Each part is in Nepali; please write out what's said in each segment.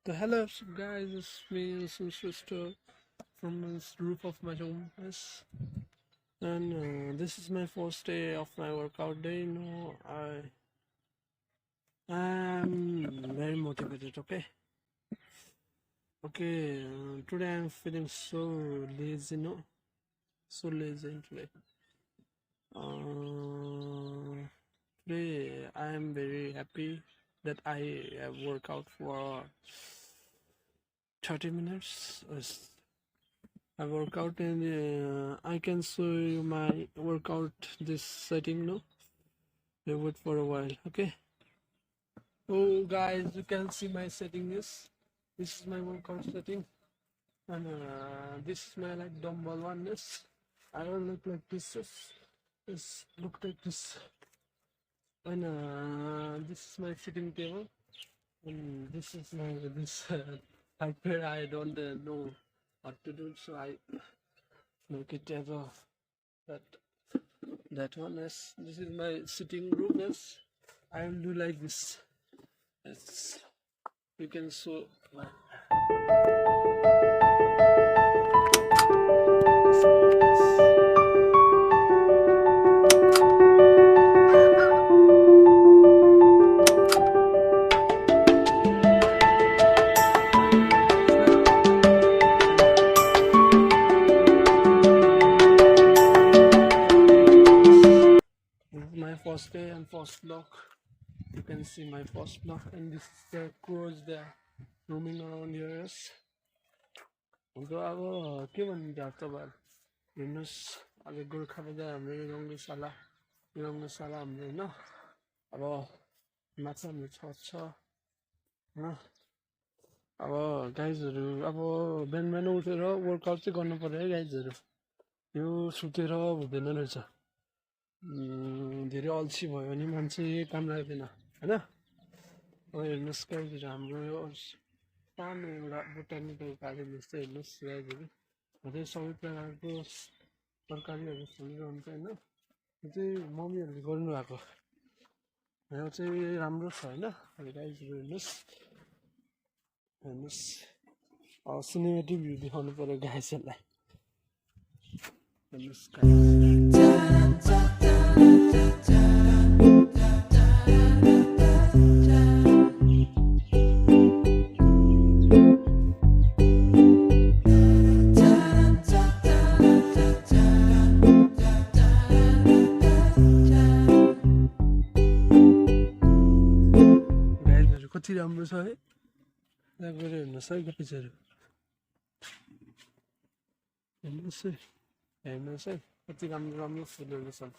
So hello guys, it's me, sister from this roof of my home. Yes, and this is my first day of my workout day. I am very motivated. Okay. Today I'm feeling so lazy. So lazy today. Uh, Today I am very happy that I have workout for 30 minutes. I work out and I can show you my workout this setting now. Wait for a while, okay? Oh guys, you can see my setting this is my workout setting, and this is my like dumbbell oneness. I don't look like this look like this, and this is my sitting table, and this is my this like where I don't know what to do, so I make it as a that one. Yes, this is my sitting room. Yes, I will do like this. Yes, you can show my first day and first block. You can see my first block, and this is the crows there roaming around here. Yes. So अब के भन्नुहुन्छ तपाईँहरू हेर्नुहोस्, अब गोर्खा बजार हाम्रो यो रङ्गशाला हाम्रो होइन, अब माछा हाम्रो छ होइन। अब गाइजहरू अब बिहान उठेर वर्कआउट चाहिँ गर्नु पर्यो है गाइजहरू, यो सुतेर हुँदैन रहेछ। धेरै अल्छी भयो भने मान्छे काम लाग्दैन होइन। अब हेर्नुहोस् गाइजहरू, हाम्रो यो सानो एउटा बोटानिकल गार्डन जस्तो हेर्नुहोस् गाइजहरू, अझै सबै प्रकारको तरकारीहरू फुलिरहन्छ होइन। यो चाहिँ मम्मीहरूले गर्नुभएको, यो चाहिँ राम्रो छ होइन। गाइजहरू हेर्नुहोस् सिनेमेटिक भ्यू देखाउनु पर्यो गाइजहरूलाई, हेर्नुहोस् कति राम्रो छ है। त्यहाँ गएर हेर्नुहोस् है गाइजहरू, हेर्नुहोस् है कति राम्रो फुलहरू छन्।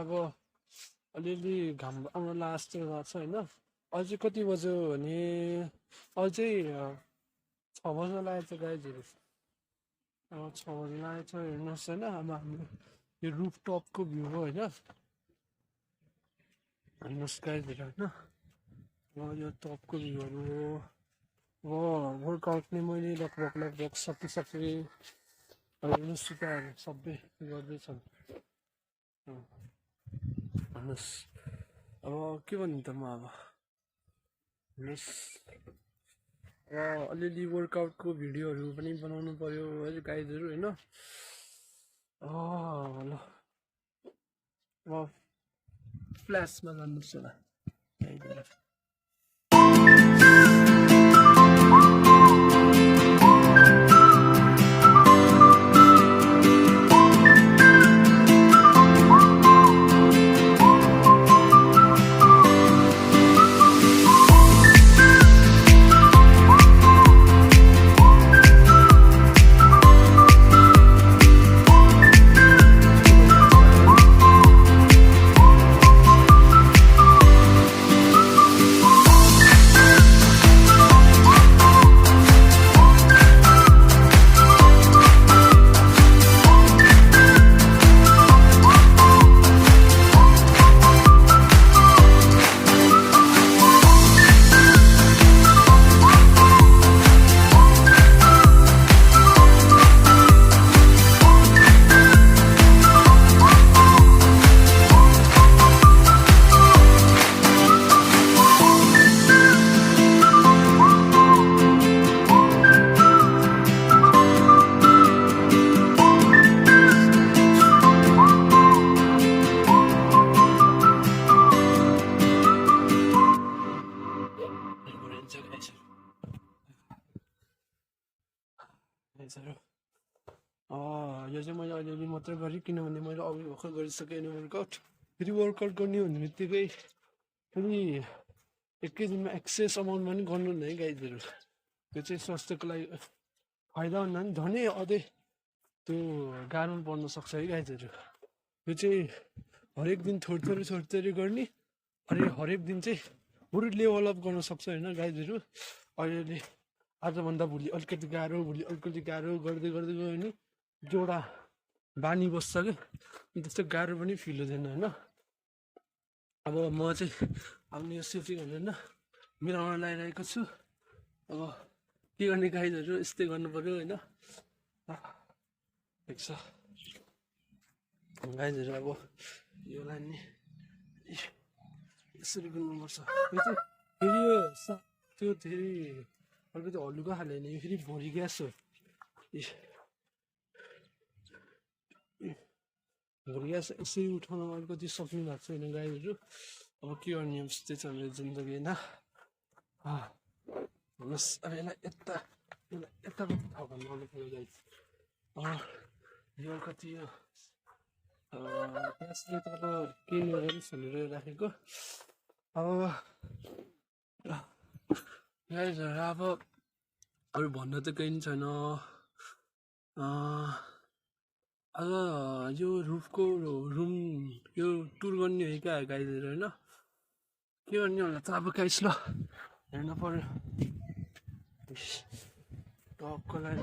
अब अलिअलि घाम आउन लास्ट भएको छ होइन। अझै कति बज्यो भने अझै 6 बज्न लागेको छ गाइजहरू, अब 6 बज्न लागेको छ। हेर्नुहोस् होइन, अब हाम्रो यो रुफ टपको भ्यू हो होइन। हेर्नुहोस् गाइजहरू होइन, अब यो टपको भ्यूहरू हो। अब वर्कआउट नै मैले लगभग सकिसकेँ। हेर्नुहोस् सुताहरू सबै गर्दैछन्। हेर्नुहोस् अब के भन्नु त म अब हेर्नुहोस्, अब अलिअलि वर्कआउटको भिडियोहरू पनि बनाउनु पर्यो है गाइजहरू होइन। ल अब फ्ल्यासमा जानुहोस् होला गाइजहरू। गाइजहरु यो चाहिँ मैले अलिअलि मात्रै गरेँ किनभने मैले अघि भर्खर गरिसकेँ वर्कआउट फेरि वर्कआउट गर्ने भन्ने बित्तिकै फेरि एकैदिनमा एक्सेस अमाउन्टमा पनि गर्नु हुन्न है गाइजहरु त्यो चाहिँ स्वास्थ्यको लागि फाइदा हुन्न नि झनै अझै त्यो गाह्रो पर्न सक्छ है गाइजहरु यो चाहिँ हरेक दिन थोरै गर्ने हरेक दिन चाहिँ बरु लेभल अप गर्न सक्छ होइन गाइजहरु अहिले आजभन्दा भोलि अलिकति गाह्रो गर्दै गयो भने जोडा बानी बस्छ कि त्यस्तो गाह्रो पनि फिल हुँदैन होइन अब म चाहिँ आफ्नो यो सेफ्टी भनेर मिलाउन लागिरहेको छु अब के गर्ने गाइजहरु यस्तै गर्नु पर्यो होइन ठिक छ गाइजहरु अब यो लाइन यसरी गर्नुपर्छ यो चाहिँ फेरि यो त्यो धेरै अलिकति हल्लुको खाले होइन यो फेरि भरि ग्यास हो भरि ग्यास यसरी उठाउन अलिकति सक्नु भएको छैन गाइजहरु अब के गर्ने यस्तै छ मेरो जिन्दगी होइन हेर्नुहोस् अब यसलाई यता ठाउँ भन्नु पर्यो गाइज यो कति यो ग्यासले त अब केही नगरिस् भनेर राखेको अब गाइजहरु अब अरू भन्न त केही पनि छैन अब यो रुफको रुम यो टुर गर्ने हो क्या गाइजहरु होइन के गर्ने होला त अब गाइस ल हेर्नु पर्यो टपको लागि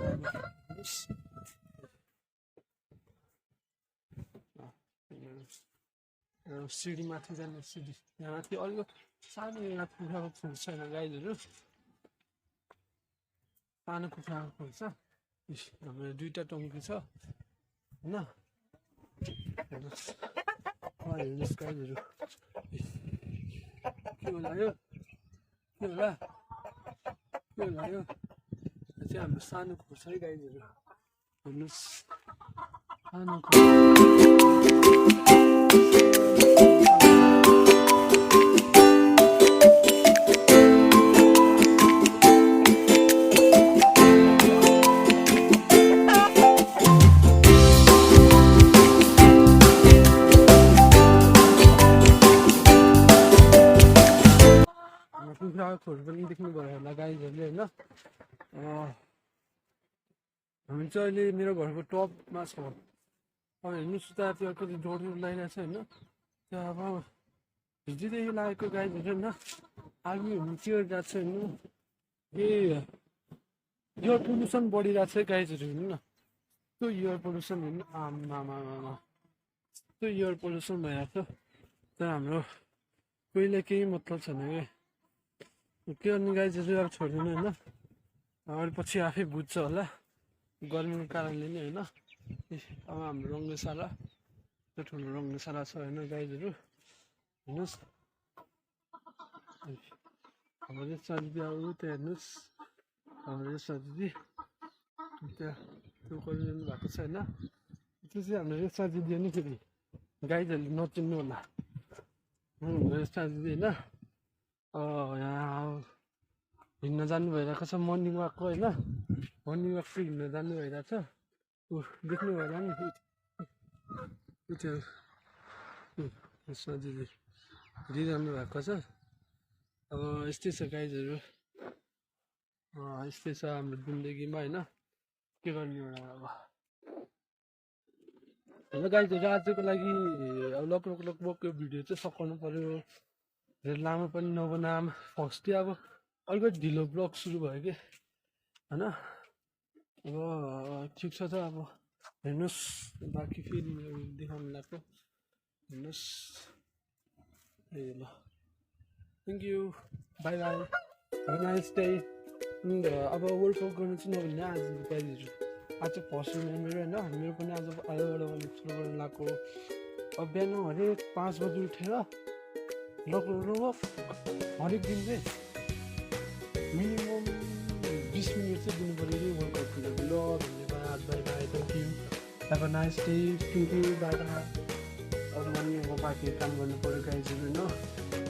सिडी माथि जाने सिडी यहाँ माथि अलिक सानो एउटा कुखुराको खोल छैन गाइजहरु सानो कुखुराको खोल छ हाम्रो दुईटा टङ्की छ होइन हेर्नुहोस् गाइजहरु के होला यो चाहिँ हाम्रो सानो खोल छ है गाइजहरु हेर्नुहोस् सानो खोल कुखुराको पनि देख्नु भयो होला गाइजहरुले होइन हामी चाहिँ अहिले मेरो घरको टपमा छ अब हेर्नुहोस् त त्यो कति डोर्नु लागिरहेको छ होइन त्यो अब हिजोदेखि लागेको गाइजहरु होइन आर्मी हुनु के गरिरहेको छ होइन एयर पोल्युसन बढिरहेको छ गाइजहरु हेर्नु न त्यो एयर पोल्युसन हेर्नु आमामामा त्यो एयर पोल्युसन भइरहेको छ तर हाम्रो कोहीलाई केही मतलब छैन के गर्ने गाइजहरु अब छोड्दिनु होइन अहिले पछि आफै बुझ्छ होला गर्मीको कारणले नै होइन अब हाम्रो रङ्गशाला त्यो ठुलो रङ्गशाला छ होइन गाइजहरु हेर्नुहोस् हाम्रो रेसा दिदी अब त्यो हेर्नुहोस् हाम्रो रेसा दिदी त्यहाँ त्यो गरिरहनु भएको छ होइन त्यो चाहिँ हाम्रो रेसा दिदी हो नि फेरि गाइजहरुले नचिन्नु होला रेसा दिदी होइन यहाँ हिँड्न जानु भइरहेको छ मर्निङ वाकको होइन मर्निङ वाकको हिँड्न जानु भइरहेको छ देख्नु होला नि त्यो दिदी दिइरहनु भएको छ अब यस्तै छ गाइजहरु यस्तै छ हाम्रो जिन्दगीमा होइन के गर्ने होला अब हेलो गाइजहरु आजको लागि अब लगभग यो भिडियो चाहिँ सकाउनु पर्यो धेरै लामो पनि नबनाम फर्स्ट डे अब अलिकति ढिलो ब्लग सुरु भयो कि होइन अब ठिक छ त अब हेर्नुहोस् बाँकी फेरि देखाउनु लाग्यो हेर्नुहोस् ए ल thank you by by have nice day अब वर्कआउट गर्नु चाहिँ नभने आज गाइजहरु आज फर्स्ट डे मेरो होइन मेरो पनि आजबाट अलिक सुरु गर्न लाग्यो अब बिहान हरेक 5 बजी उठेर हरेक दिन चाहिँ मिनिमम 20 मिनट चाहिँ दिनु पऱ्यो कि वर्कआउटको लागि ल धन्यवाद by by thank you have a nice day thank you by by अब म बाँकी काम गर्नु पऱ्यो गाइजहरु होइन